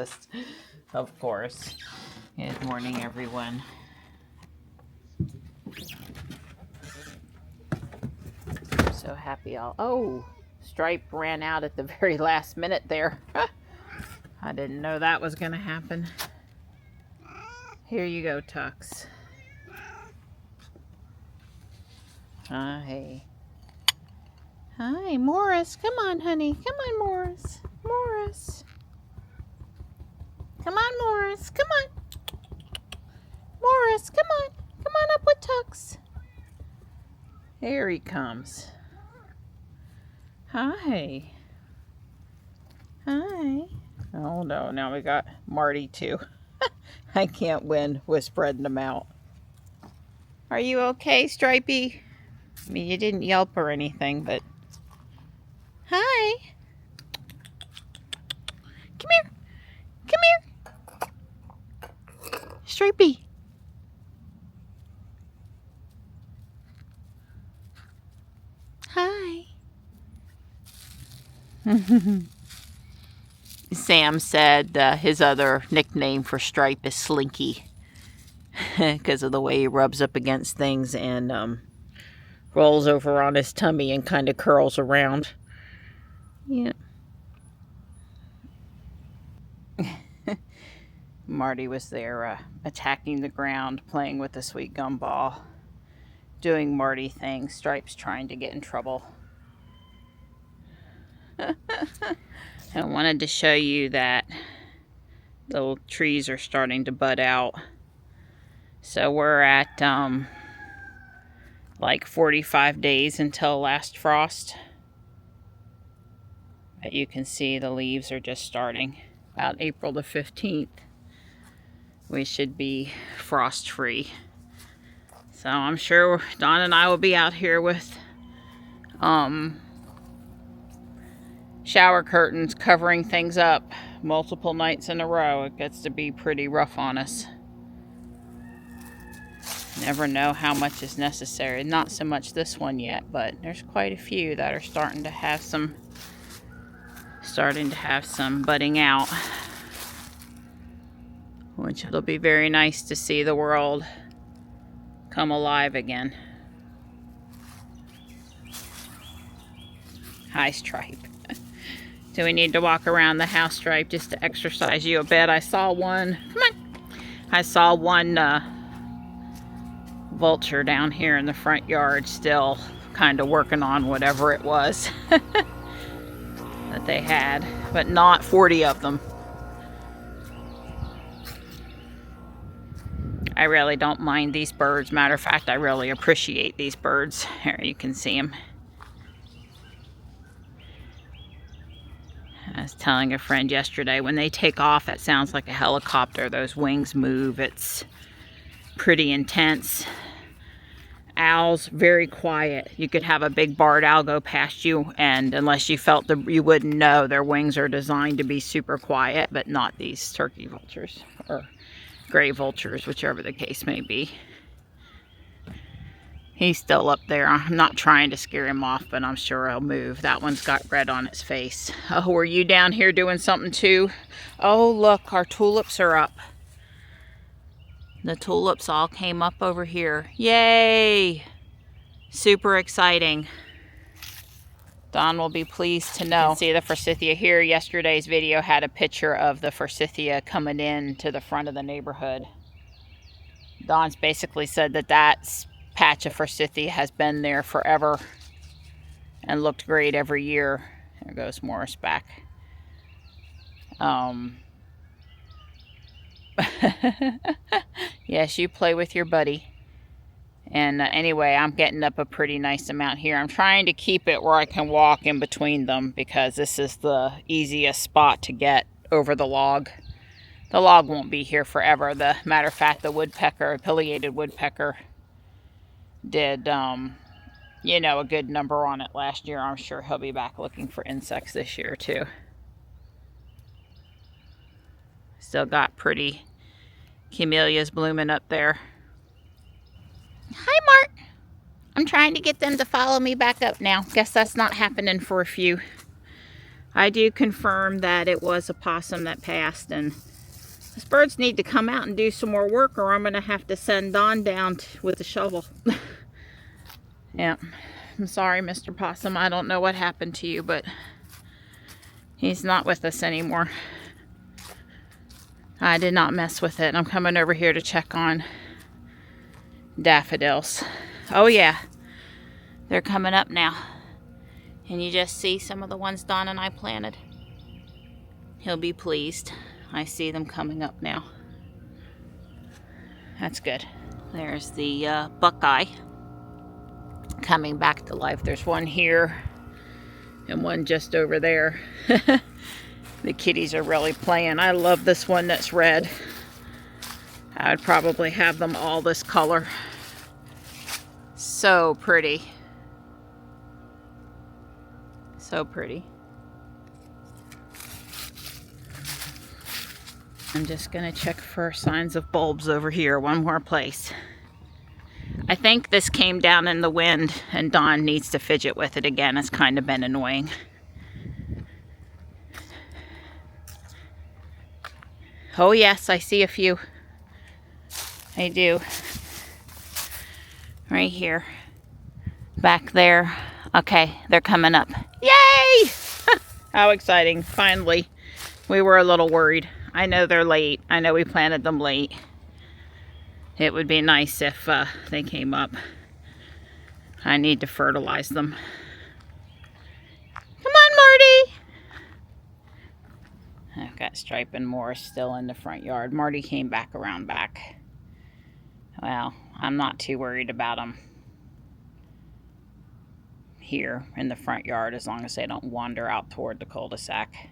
breakfast, of course. Good morning, everyone. I'm so happy oh, Stripe ran out at the very last minute there. I didn't know that was going to happen. Here you go, Tux. Hi. Hi, Morris. Come on, honey. Come on, Morris. Morris. Come on, Morris. Come on. Morris, come on. Come on up with Tux. Here he comes. Hi. Hi. Oh, no. Now we got Marty, too. I can't win with spreading them out. Are you okay, Stripey? I mean, you didn't yelp or anything, but... Hi. Come here. Come here. Stripey. Hi. Sam said his other nickname for Stripe is Slinky because of the way he rubs up against things and rolls over on his tummy and kind of curls around. Yeah. Marty was there attacking the ground, playing with the sweet gum ball, doing Marty things. Stripe's trying to get in trouble. I wanted to show you that the trees are starting to bud out. So we're at like 45 days until last frost. But you can see the leaves are just starting. About April the 15th, we should be frost free. So I'm sure Dawn and I will be out here with shower curtains covering things up multiple nights in a row. It gets to be pretty rough on us. Never know how much is necessary. Not so much this one yet, but there's quite a few that are starting to have some budding out, which it'll be very nice to see the world come alive again. Hi, Stripe. Do we need to walk around the house, Stripe, just to exercise you a bit? I saw one. Come on. I saw one vulture down here in the front yard still kind of working on whatever it was that they had, but not 40 of them. I really don't mind these birds. Matter of fact, I really appreciate these birds. Here, you can see them. I was telling a friend yesterday, when they take off, it sounds like a helicopter. Those wings move. It's pretty intense. Owls, very quiet. You could have a big barred owl go past you, and unless you felt you wouldn't know. Their wings are designed to be super quiet, but not these turkey vultures or gray vultures, whichever the case may be. He's still up there. I'm not trying to scare him off, but I'm sure he'll move. That one's got red on its face. Oh, were you down here doing something too? Oh, look, our tulips are up. The tulips all came up over here. Yay! Super exciting. Dawn will be pleased to know. You can see the forsythia here. Yesterday's video had a picture of the forsythia coming in to the front of the neighborhood. Dawn's basically said that that patch of forsythia has been there forever and looked great every year. There goes Morris back. Yes, you play with your buddy. And anyway, I'm getting up a pretty nice amount here. I'm trying to keep it where I can walk in between them because this is the easiest spot to get over the log. The log won't be here forever. The matter of fact, the woodpecker, pileated woodpecker, did, you know, a good number on it last year. I'm sure he'll be back looking for insects this year too. Still got pretty camellias blooming up there. Hi, Mart. I'm trying to get them to follow me back up now. Guess that's not happening for a few. I do confirm that it was a possum that passed, and these birds need to come out and do some more work, or I'm going to have to send Don down with a shovel. Yeah, I'm sorry, Mr. Possum. I don't know what happened to you, but he's not with us anymore. I did not mess with it. I'm coming over here to check on daffodils. Oh yeah, they're coming up now. And you just see some of the ones Don and I planted. He'll be pleased. I see them coming up now. That's good. There's the buckeye coming back to life. There's one here and one just over there. The kitties are really playing. I love this one that's red. I'd probably have them all this color. So pretty. So pretty. I'm just gonna check for signs of bulbs over here one more place. I think this came down in the wind and Don needs to fidget with it again. It's kind of been annoying. Oh yes, I see a few. I do. Right here. Back there. Okay, they're coming up. Yay! How exciting, finally. We were a little worried. I know they're late. I know we planted them late. It would be nice if they came up. I need to fertilize them. Come on, Marty! I've got Stripe and Morris still in the front yard. Marty came back around back. Well, I'm not too worried about them here in the front yard as long as they don't wander out toward the cul-de-sac.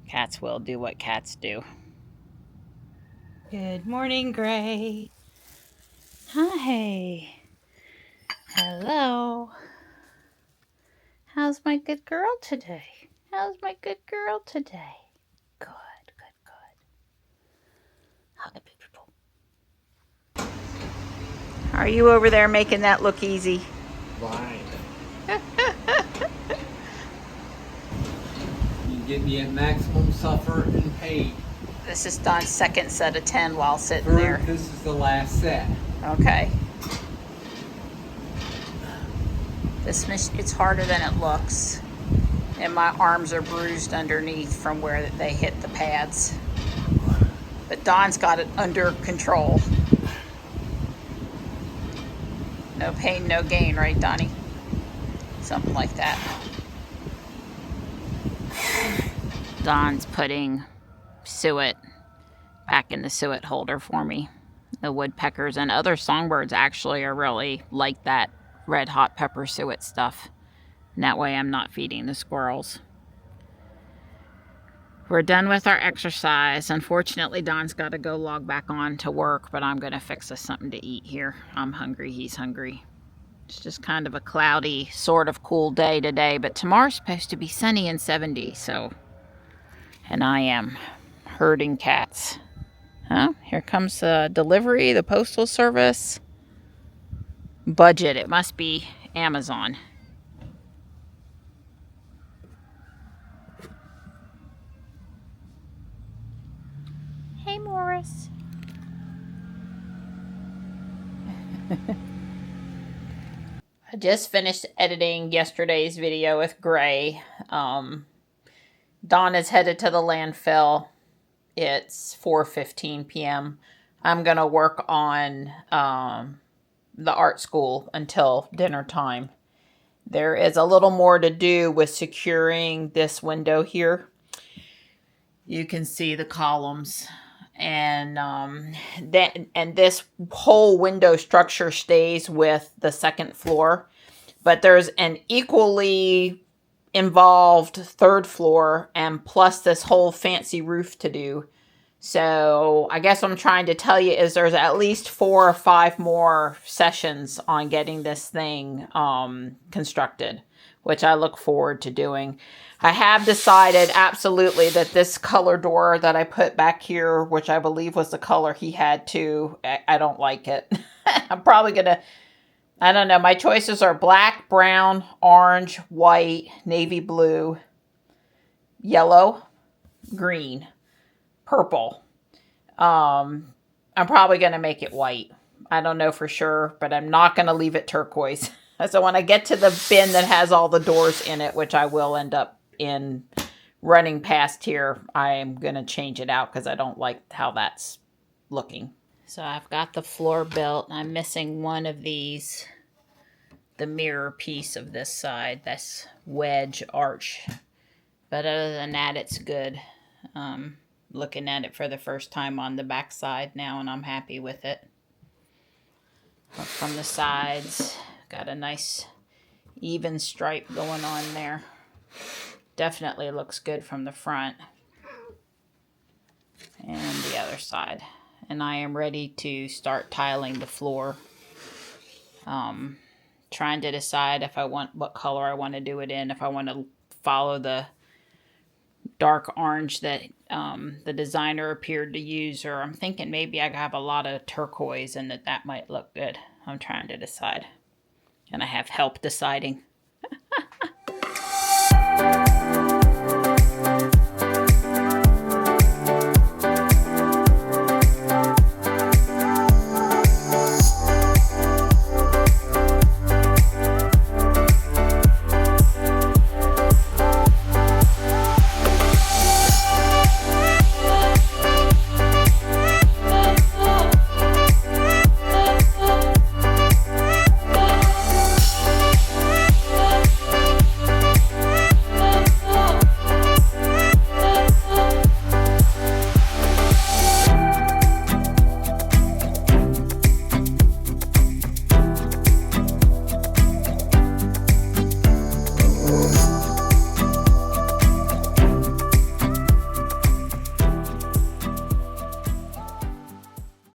Cats will do what cats do. Good morning, Gray. Hi. Hello. How's my good girl today? How's my good girl today? Good, good, good. Hug a big people. Are you over there making that look easy? Fine. You get me at maximum suffer and pain. This is Don's second set of 10 while sitting there. This is the last set. Okay. It's harder than it looks. And my arms are bruised underneath from where they hit the pads. But Don's got it under control. No pain, no gain, right, Donnie? Something like that. Don's putting suet back in the suet holder for me. The woodpeckers and other songbirds actually are really like that red hot pepper suet stuff. And that way I'm not feeding the squirrels. We're done with our exercise. Unfortunately, Don's got to go log back on to work, but I'm going to fix us something to eat here. I'm hungry. He's hungry. It's just kind of a cloudy, sort of cool day today, but tomorrow's supposed to be sunny and 70, so. And I am herding cats. Huh? Here comes the delivery, the postal service. Budget. It must be Amazon. Hey, Morris. I just finished editing yesterday's video with Gray. Dawn is headed to the landfill. It's 4:15 p.m. I'm going to work on the art school until dinner time. There is a little more to do with securing this window here. You can see the columns. And this whole window structure stays with the second floor, but there's an equally involved third floor and plus this whole fancy roof to do. So I guess what I'm trying to tell you is there's at least 4 or 5 more sessions on getting this thing constructed, which I look forward to doing. I have decided absolutely that this color door that I put back here, which I believe was the color he had too, I don't like it. I'm probably going to, I don't know, my choices are black, brown, orange, white, navy blue, yellow, green, purple. I'm probably going to make it white. I don't know for sure, but I'm not going to leave it turquoise. So when I get to the bin that has all the doors in it, which I will end up in running past here, I am going to change it out because I don't like how that's looking. So I've got the floor built. I'm missing one of these, the mirror piece of this side, this wedge arch. But other than that, it's good. Looking at it for the first time on the back side now, and I'm happy with it. Up from the sides, got a nice even stripe going on there. Definitely looks good from the front and the other side. And I am ready to start tiling the floor. Trying to decide if I want what color I want to do it in, if I want to follow the dark orange that the designer appeared to use, or I'm thinking maybe I have a lot of turquoise and that might look good. I'm trying to decide, and I have help deciding.